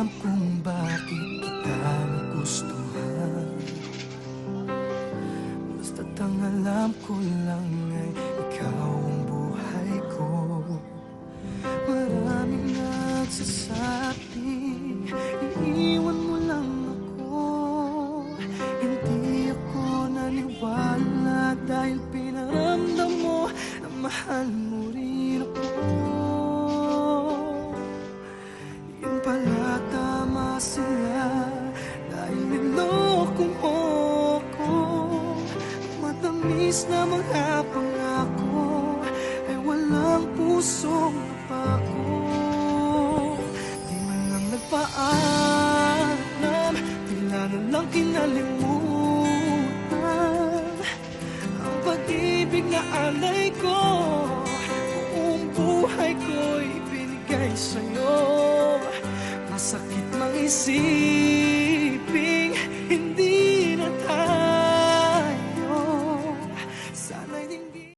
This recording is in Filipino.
alam kung bakit kita nagustuhan. Basta't ang alam ko lang ay ikaw ang buhay ko. Maraming nagsasabi, iiwan mo lang ako. Hindi ako naniwala dahil pinaramdam mo na mahal mo rin ako. Yun pala, tama sila dahil niloko mo ako. Matamis na mga pangako ay walang pusong napako. Di man lang nagpaalam, tila na lang kinalimutan ang pag-ibig na alay ko. Buong buhay ko'y binigay sa'yo. Masakit mang isip